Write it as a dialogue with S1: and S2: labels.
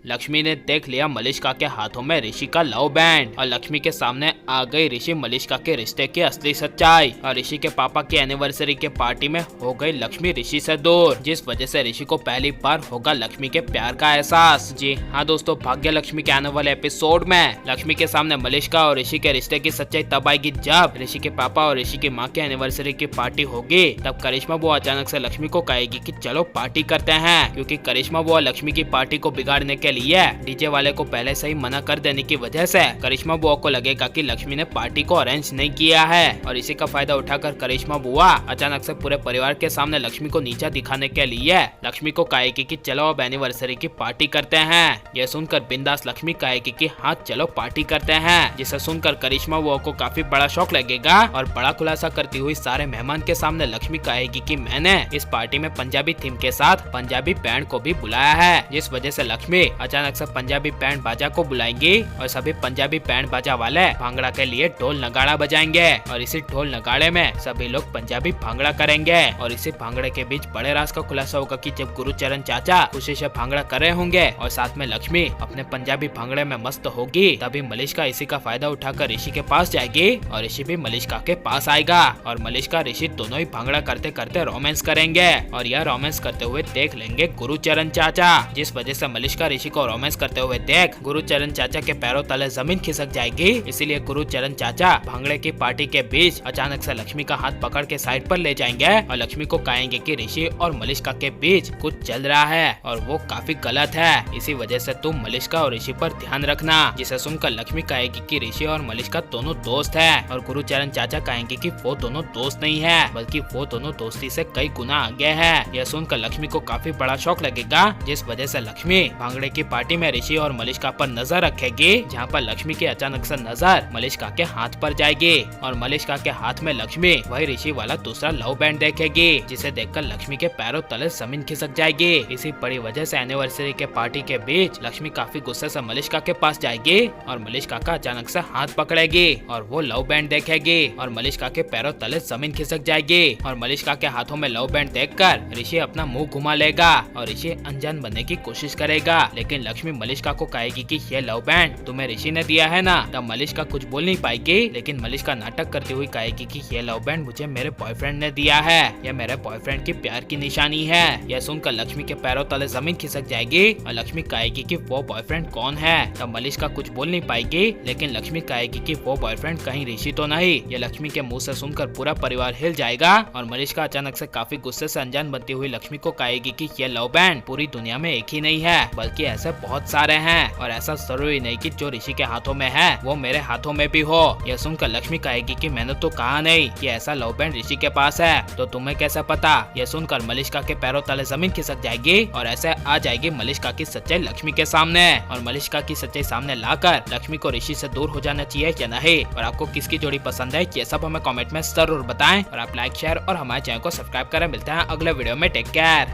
S1: लक्ष्मी ने देख लिया मलिष्का के हाथों में ऋषि का लव बैंड और लक्ष्मी के सामने आ गई ऋषि मलिष्का के रिश्ते की असली सच्चाई। और ऋषि के पापा की एनिवर्सरी के पार्टी में हो गई लक्ष्मी ऋषि से दूर, जिस वजह से ऋषि को पहली बार होगा लक्ष्मी के प्यार का एहसास। जी हाँ दोस्तों, भाग्य लक्ष्मी के आने वाले एपिसोड में लक्ष्मी के सामने मलिष्का और ऋषि के रिश्ते की सच्चाई तब आएगी जब ऋषि के पापा और ऋषि की माँ की एनिवर्सरी की पार्टी होगी। तब करिश्मा बुआ अचानक से लक्ष्मी को कहेगी कि चलो पार्टी करते हैं, क्योंकि करिश्मा बुआ लक्ष्मी की पार्टी को बिगाड़ने के लिए डीजे वाले को पहले से ही मना कर देने की वजह से करिश्मा बुआ को लगेगा कि लक्ष्मी ने पार्टी को अरेंज नहीं किया है। और इसी का फायदा उठाकर करिश्मा बुआ अचानक से पूरे परिवार के सामने लक्ष्मी को नीचा दिखाने के लिए लक्ष्मी को कहेगी कि चलो अब एनिवर्सरी की पार्टी करते हैं। यह सुनकर बिंदास लक्ष्मी कहेगी कि हाँ चलो पार्टी करते हैं, जिसे सुनकर करिश्मा बुआ को काफी बड़ा शौक लगेगा और बड़ा खुलासा करती हुई सारे मेहमान के सामने लक्ष्मी कहेगी कि मैंने इस पार्टी में पंजाबी थीम के साथ पंजाबी बैंड को भी बुलाया है। जिस वजह से लक्ष्मी अचानक से पंजाबी बैंड बाजा को बुलाएंगी और सभी पंजाबी बैंड बाजा वाले भांगड़ा के लिए ढोल नगाड़ा बजाएंगे और इसी ढोल नगाड़े में सभी लोग पंजाबी भांगड़ा करेंगे। और इसी भांगड़े के बीच बड़े राज का खुलासा होगा कि जब गुरुचरण चाचा खुशी से भांगड़ा कर रहे होंगे और साथ में लक्ष्मी अपने पंजाबी भांगड़े में मस्त होगी, तभी मलिष्का इसी का फायदा उठाकर ऋषि के पास जाएगी और ऋषि भी मलिष्का के पास आएगा और मलिष्का ऋषि दोनों ही भांगड़ा करते करते रोमांस करेंगे और यह रोमांस करते हुए देख लेंगे गुरुचरण चाचा। जिस वजह से मलिष्का ऋषि को रोमांस करते हुए देख गुरुचरण चाचा के पैरों तले जमीन खिसक जाएगी। इसीलिए गुरुचरण चाचा भांगड़े की पार्टी के बीच अचानक से लक्ष्मी का हाथ पकड़ के साइड पर ले जाएंगे और लक्ष्मी को कहेंगे कि ऋषि और मलिष्का के बीच कुछ चल रहा है और वो काफी गलत है, इसी वजह से तुम मलिष्का और ऋषि पर ध्यान रखना। जिसे सुनकर लक्ष्मी कहेगी कि ऋषि और मलिष्का दोनों दोस्त है और गुरुचरण चाचा कहेंगे कि वो दोनों दोस्त नहीं है, बल्कि वो दोनों दोस्ती से कई गुना आगे है। यह सुनकर लक्ष्मी को काफी बड़ा शौक लगेगा, जिस वजह से लक्ष्मी भांगड़े की पार्टी में ऋषि और मलिष्का पर नजर रखेगी, जहाँ पर लक्ष्मी की अचानक से नजर मलिष्का के हाथ पर जाएगी और मलिष्का के हाथ में लक्ष्मी वही ऋषि वाला दूसरा लव बैंड देखेगी, जिसे देखकर लक्ष्मी के पैरों तले जमीन खिसक जाएगी। इसी बड़ी वजह से एनिवर्सरी के पार्टी के बीच लक्ष्मी काफी गुस्से से मलिष्का के पास जाएगी और मलिष्का का अचानक से हाथ पकड़ेगी और वो लव बैंड देखेगी और मलिष्का के पैरों तले जमीन खिसक जाएगी और मलिष्का के हाथों में लव बैंड देखकर ऋषि अपना मुंह घुमा लेगा और ऋषि अनजान बनने की कोशिश करेगा, लेकिन लक्ष्मी मलिष्का को कहेगी कि ये लव बैंड तुम्हें ऋषि ने दिया है ना। तब मलिष्का कुछ बोल नहीं पाएगी, लेकिन मलिष्का नाटक करती हुई कहेगी कि ये लव बैंड मुझे मेरे बॉयफ्रेंड ने दिया है, यह मेरे बॉयफ्रेंड की प्यार की निशानी है। यह सुनकर लक्ष्मी के पैरों तले जमीन खिसक जाएगी और लक्ष्मी कहेगी कि वो बॉयफ्रेंड कौन है। तब मलिष्का कुछ बोल नहीं पाएगी, लेकिन लक्ष्मी कहेगी कि वो बॉयफ्रेंड कहीं ऋषि तो नहीं। यह लक्ष्मी के मुंह से सुनकर पूरा परिवार हिल जाएगा और मलिष्का अचानक से काफी गुस्से से अनजान बनती हुई लक्ष्मी को कहेगी कि यह लव बैंड पूरी दुनिया में एक ही नहीं है, बल्कि ऐसे बहुत सारे हैं और ऐसा जरूरी नहीं कि जो ऋषि के हाथों में है वो मेरे हाथों में भी हो। यह सुनकर लक्ष्मी कहेगी कि मैंने तो कहा नहीं कि ऐसा लव बैंड ऋषि के पास है, तो तुम्हें कैसे पता। यह सुनकर मलिष्का के पैरों तले जमीन खिसक जाएगी और ऐसे आ जाएगी मलिष्का की सच्चाई लक्ष्मी के सामने और मलिष्का की सच्चाई सामने लाकर लक्ष्मी को ऋषि से दूर हो जाना चाहिए या नहीं, और आपको किसकी जोड़ी पसंद है ये सब हमें कमेंट में जरूर बताएं और आप लाइक शेयर और हमारे चैनल को सब्सक्राइब करें। मिलते हैं अगले वीडियो में, टेक केयर।